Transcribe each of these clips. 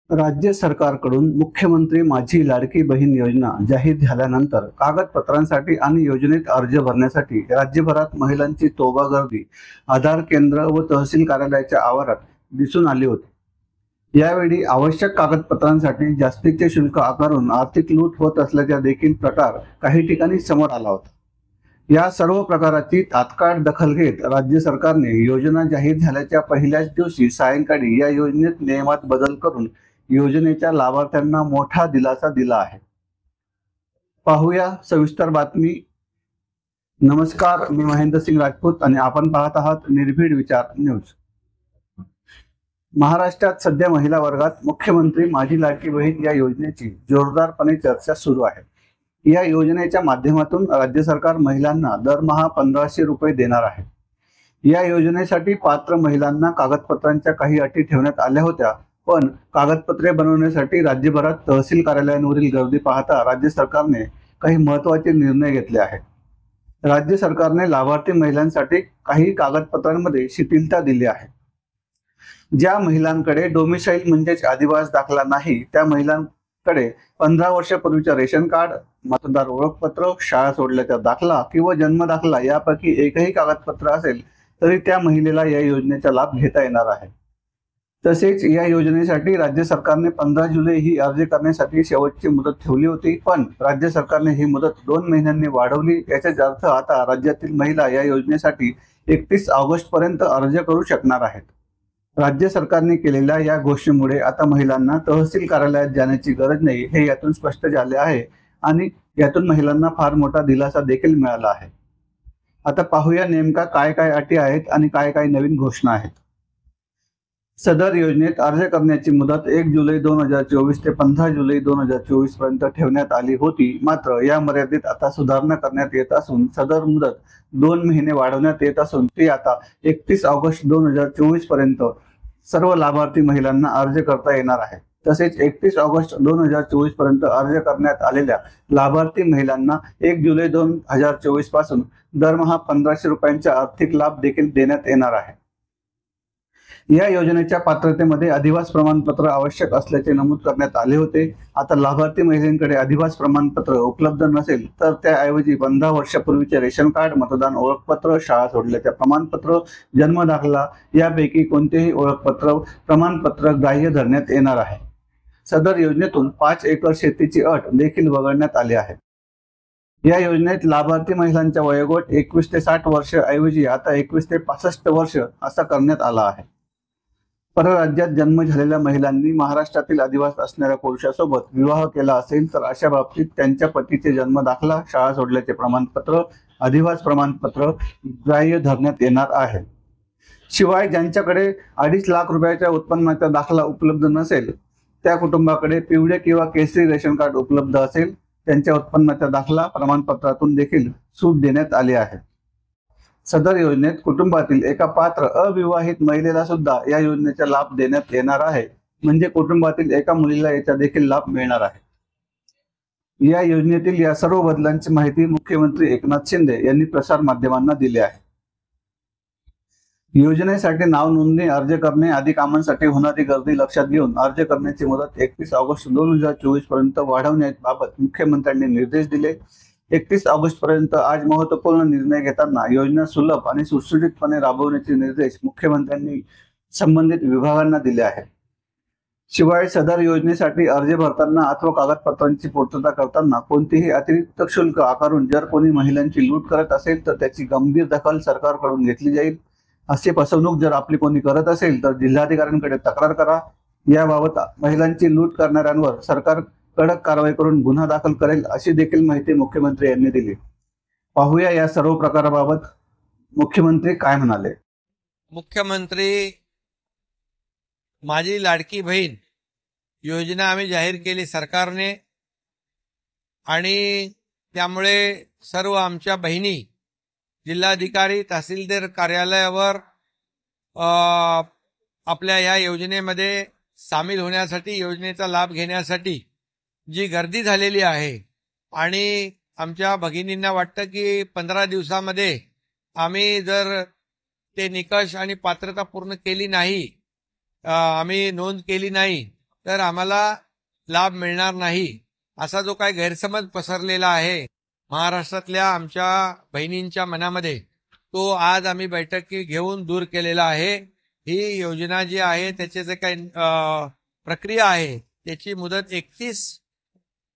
राज्य सरकारकडून मुख्यमंत्री माझी लाडकी बहीण योजना जाहीर झाल्यानंतर कागदपत्रांसाठी आणि योजनेत अर्ज भरण्यासाठी राज्यभरात महिलांची तोबा गर्दी आधार केंद्र व तहसील कार्यालयाच्या आवारात दिसून आली होती। यावेळी आवश्यक कागदपत्रांसाठी जास्तीचे शुल्क आकारून आर्थिक लूट होत असल्याचा देखील प्रकार काही ठिकाणी समोर आला होता। या सर्व प्रकाराची तात्काळ दखल घेत राज्य सरकारने योजना जाहीर झाल्याच्या पहिल्याच दिवशी सायंकाळी या योजनेत नियमात बदल करून योजनेच्या लाभार्थ्यांना मोठा दिलासा दिला आहे। पाहूया सविस्तर बातमी। नमस्कार, मी महेंद्र सिंग राजपूत आणि आपण पाहत आहात निर्भीड विचार न्यूज। महाराष्ट्रात सध्या महिला वर्गात मुख्यमंत्री माझी लाडकी बहीण या योजनेची जोरदारपणे चर्चा सुरू आहे। या योजनेच्या माध्यमातून राज्य सरकार महिलांना दरमहा 1500 रुपये देणार आहे। या योजनेसाठी पात्र महिलांना कागदपत्रांच्या काही अटी ठेवण्यात आल्या होत्या, पण कागदपत्रे बनवण्यासाठी राज्यभरात तहसील कार्यालयांवरील गर्दी पाहता राज्य सरकारने काही महत्त्वाचे निर्णय घेतले आहेत। राज्य सरकारने लाभार्थी महिलांसाठी काही कागदपत्रांमध्ये शिथिलता दिली आहे। ज्या महिलांकडे डोमिसाईल म्हणजेच अधिवास दाखला नाही त्या महिलांकडे 15 वर्षापूर्वीचा रेशन कार्ड, मतदार ओळखपत्र, शाळा सोडल्याचा दाखला किंवा जन्म दाखला यापैकी एकही कागदपत्र असेल तरी त्या महिलेला या योजनेचा लाभ घेता येणार आहे। तसेच या योजनेसाठी राज्य सरकारने 15 जुलै ही अर्ज करण्यासाठी शेवटची मुदत ठेवली होती, पण राज्य सरकारने ही मुदत 2 महिन्यांनी वाढवली। याचाच अर्थ आता राज्यातील महिला या योजनेसाठी 31 ऑगस्ट पर्यंत अर्ज करू शकणार आहेत। राज्य सरकारने केलेल्या या घोषणेमुळे आता महिलांना तहसील कार्यालयात जाण्याची गरज नाही हे यातून स्पष्ट झाले आहे आणि यातून महिलांना फार मोठा दिलासा देखील मिळाला आहे। आता पाहूया नेमका काय काय अटी आहेत आणि काय काय नवीन घोषणा आहेत। सदर योजनेत अर्ज करण्याची मुदत 1 जुलै 2024 ते 15 जुलै 2024 पर्यंत ठेवण्यात आली होती, मात्र या मर्यादेत आता सुधारणा करण्यात येत असून सदर मुदत 2 महिने वाढवण्यात येत असून ती आता 31 ऑगस्ट 2024 पर्यंत सर्व लाभार्थी महिलांना अर्ज करता येणार आहे। तसेच 31 ऑगस्ट 2024 पर्यंत अर्ज करण्यात आलेल्या लाभार्थी महिलांना 1 जुलै 2024 पासून दरमहा 1500 रुपयांचा आर्थिक लाभ देखील देण्यात येणार आहे। या योजनेच्या पात्रतेमध्ये अधिवास प्रमाणपत्र आवश्यक असल्याचे नमूद करण्यात आले होते। आता लाभार्थी महिलांकडे अधिवास प्रमाणपत्र उपलब्ध नसेल तर त्याऐवजी 15 वर्षापूर्वीचे रेशन कार्ड, मतदान ओळखपत्र, शाळा सोडल्याचे प्रमाणपत्र, जन्म दाखला यापैकी कोणतेही ओळखपत्र प्रमाणपत्र ग्राह्य धरण्यात येणार आहे। सदर योजनेतून 5 एकर शेतीची अट देखील वगळण्यात आली आहे। या योजनेत लाभार्थी महिलांचा वयोगट 21 ते 60 वर्ष ऐवजी आता 21 ते 65 वर्ष असा करण्यात आला आहे। परराज्यात जन्म झालेल्या महिलांनी महाराष्ट्रातील अधिवास असणाऱ्या पुरुषासोबत विवाह केला असेल तर अशा बाबतीत त्यांच्या पतीचे जन्म दाखला, शाळा सोडल्याचे प्रमाणपत्र, अधिवास प्रमाणपत्र ग्राह्य धरण्यात येणार आहे। शिवाय ज्यांच्याकडे 2.5 लाख रुपयाच्या उत्पन्नाचा दाखला उपलब्ध नसेल, त्या कुटुंबाकडे पिवळे किंवा केसरी रेशन कार्ड उपलब्ध असेल, त्यांच्या उत्पन्नाचा दाखला प्रमाणपत्रातून देखील सूट देण्यात आली आहे। सदर योजनेत कुटुंबातील एका पात्र अविवाहित महिलेला सुद्धा या योजनेचा लाभ देण्यात येणार आहे, म्हणजे कुटुंबातील एका मुलीला याचा देखील लाभ मिळणार आहे। या योजनेतील या सर्व बदलांची माहिती मुख्यमंत्री एकनाथ शिंदे यांनी प्रसार माध्यमांना दिली आहे। योजनेसाठी नाव नोंदणी, अर्ज करणे आदी कामांसाठी होणारी गर्दी लक्षात घेऊन अर्ज करण्याची मुदत 31 ऑगस्ट 2024 पर्यंत वाढवण्याबाबत मुख्यमंत्र्यांनी निर्देश दिले। 31 ऑगस्ट पर्यंत आज महत्त्वपूर्ण निर्णय घेताना योजना सुलभ आणि सुटसुटीतपणे राबवण्याचे निर्देश मुख्यमंत्र्यांनी संबंधित विभागांना दिले आहेत। शिवाय सदर योजनेसाठी अर्ज भरताना अथवा कागदपत्रांची पूर्तता करताना कोणतेही अतिरिक्त शुल्क आकारून जर कोणी महिलांची लूट करत असेल तर त्याची गंभीर दखल सरकारकडून घेतली जाईल। अशी फसवणूक जर आपली कोणी करत असेल तर जिल्हाधिकाऱ्यांकडे तक्रार करा। याबाबत महिलांची लूट करणाऱ्यांवर सरकार कडक कारवाई करून गुन्हा दाखल करेल अशी देखील माहिती मुख्यमंत्री यांनी दिली। पाहूया या सर्व प्रकाराबाबत मुख्यमंत्री काय म्हणाले। मुख्यमंत्री माझी लाडकी बहीण योजना आम्ही जाहीर केली सरकारने आणि त्यामुळे सर्व आमच्या बहिणी जिल्हाधिकारी, तहसीलदार कार्यालयावर आपल्या या योजनेमध्ये सामील होण्यासाठी, योजनेचा लाभ घेण्यासाठी जी गर्दी झालेली आहे आणि आमच्या भगिनींना वाटतं की 15 दिवसामध्ये आम्ही जर ते निकष आणि पात्रता पूर्ण केली नाही, आम्ही नोंद केली नाही तर आम्हाला लाभ मिळणार नाही, असा जो काही गैरसमज पसरलेला आहे महाराष्ट्रातल्या आमच्या बहिणींच्या मनामध्ये, तो आज आम्ही बैठकी घेऊन दूर केलेला आहे. ही योजना जी आहे त्याचे जे काही प्रक्रिया आहे त्याची मुदत 31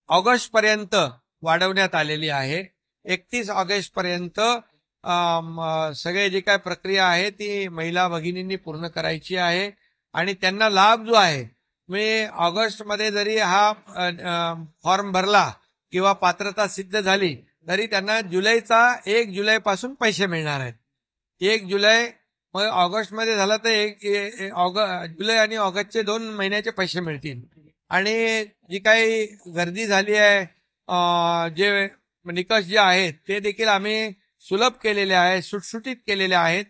ऑगस्ट पर्यंत वाढवण्यात आलेली आहे. 31 ऑगस्ट पर्यंत सगळे जे काय प्रक्रिया आहे ती महिला भगिनींनी पूर्ण करायची आहे आणि त्यांना लाभ जो आहे, मी ऑगस्टमध्ये जरी हा फॉर्म भरला किंवा पात्रता सिद्ध झाली तरी त्यांना 1 जुलैपासून पैसे मिळणार आहेत. 1 जुलै मग ऑगस्टमध्ये झालं तर जुलै आणि ऑगस्टचे 2 महिन्याचे पैसे मिळतील. आणि जी काही गर्दी झाली आहे, जे निकष जे आहेत ते देखील आम्ही सुलभ केलेले आहेत, सुटसुटीत केलेले आहेत.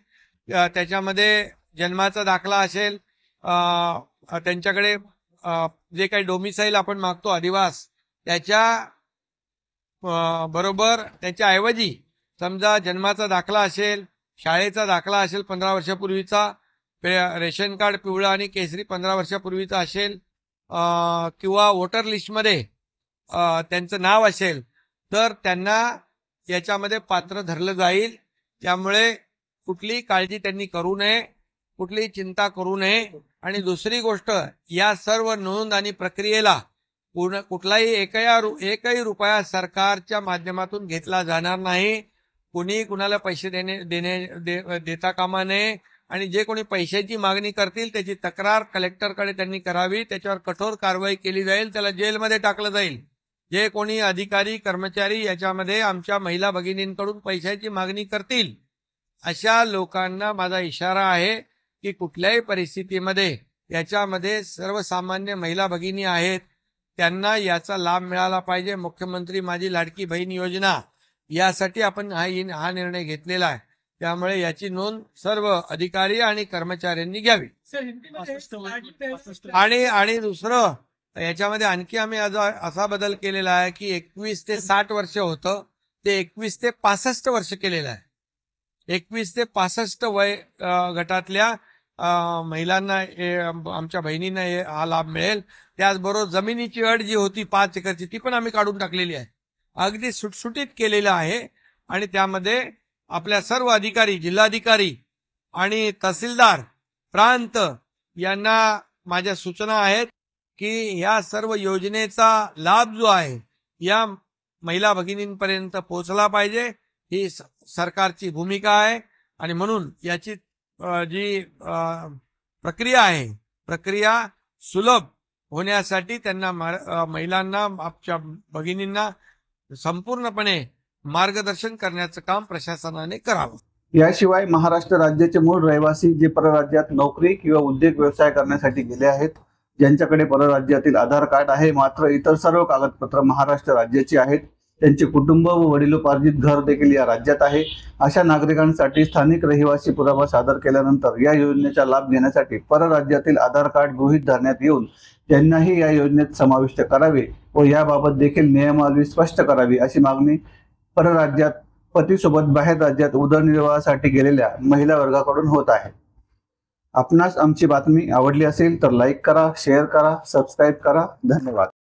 त्याच्यामध्ये जन्माचा दाखला असेल, त्यांच्याकडे जे काही डोमिसाईल आपण मागतो अधिवास, त्याच्या बरोबर त्याच्याऐवजी समजा जन्माचा दाखला असेल, शाळेचा दाखला असेल 15 वर्षापूर्वीचा, रेशन कार्ड पिवळा आणि केसरी 15 वर्षापूर्वीचा असेल, किंवा वोटर लिस्टमध्ये त्यांचं नाव असेल तर त्यांना याच्यामध्ये पात्र धरलं जाईल. त्यामुळे कुठलीही काळजी त्यांनी करू नये, कुठलीही चिंता करू नये. आणि दुसरी गोष्ट, या सर्व नोंद आणि प्रक्रियेला कुठलाही एकही रुपया सरकारच्या माध्यमातून घेतला जाणार नाही. कुणी कुणाला पैसे देता कामा नये. आणि जे कोणी पैशाची मागणी करतील त्याची तक्रार कलेक्टरकडे त्यांनी करावी, त्याच्यावर कठोर कारवाई केली जाईल, त्याला जेलमध्ये टाकलं जाईल. जे कोणी अधिकारी कर्मचारी याच्यामध्ये आमच्या महिला भगिनींकडून पैशाची मागणी करतील, अशा लोकांना माझा इशारा आहे की कुठल्याही परिस्थितीमध्ये याच्यामध्ये सर्वसामान्य महिला भगिनी आहेत, त्यांना याचा लाभ मिळाला पाहिजे. मुख्यमंत्री माझी लाडकी बहीण योजना यासाठी आपण हा निर्णय घेतलेला आहे. त्यामुळे याची नोंद सर्व अधिकारी आणि कर्मचाऱ्यांनी घ्यावी. आणि दुसरं, याच्यामध्ये आणखी आम्ही असा बदल केलेला आहे की 21 ते 60 वर्ष होतं ते 21 ते 65 वर्ष केलेलं आहे. 21 ते 65 वय गटातल्या महिलांना, आमच्या बहिणींना हा लाभ मिळेल. त्याचबरोबर जमिनीची अट जी होती 5 एकरची, ती पण आम्ही काढून टाकलेली आहे. अगदी सुटसुटीत केलेलं आहे. आणि त्यामध्ये आपल्या सर्व अधिकारी, जिल्हाधिकारी आणि तहसीलदार, प्रांत यांना माझ्या सूचना आहेत की या सर्व योजनेचा लाभ जो आहे या महिला भगिनींपर्यंत पोहोचला पाहिजे. ही सरकारची भूमिका आहे. आणि म्हणून याची जी प्रक्रिया आहे, प्रक्रिया सुलभ होण्यासाठी त्यांना महिलांना, आमच्या भगिनींना संपूर्णपणे मार्गदर्शन करण्याचं काम प्रशासनाने करावं. याशिवाय महाराष्ट्र राज्याचे मूळ रहिवासी जे परराज्यात नोकरी किंवा उद्योग व्यवसाय करण्यासाठी गेले आहेत, ज्यांच्याकडे परराज्यातील आधार कार्ड आहे मात्र इतर सर्व कागदपत्र महाराष्ट्र राज्याची आहेत, त्यांचे कुटुंब व वडिलोपार्जित घर देखील या राज्यात आहे, अशा नागरिकांसाठी स्थानिक रहिवासी पुरावा सादर केल्यानंतर या योजनेचा लाभ घेण्यासाठी परराज्यातील आधार कार्ड गृहीत धरण्यात येऊन त्यांनाही या योजनेत समाविष्ट करावे व याबाबत देखील नियमावली स्पष्ट करावी, अशी मागणी परराज्यात पतीसोबत बाहेर राज्यात उदरनिर्वाहासाठी गेलेल्या महिला वर्गाकडून होत आहे. आपणास आमची बातमी आवडली असेल तर लाईक करा, शेअर करा, सबस्क्राईब करा. धन्यवाद.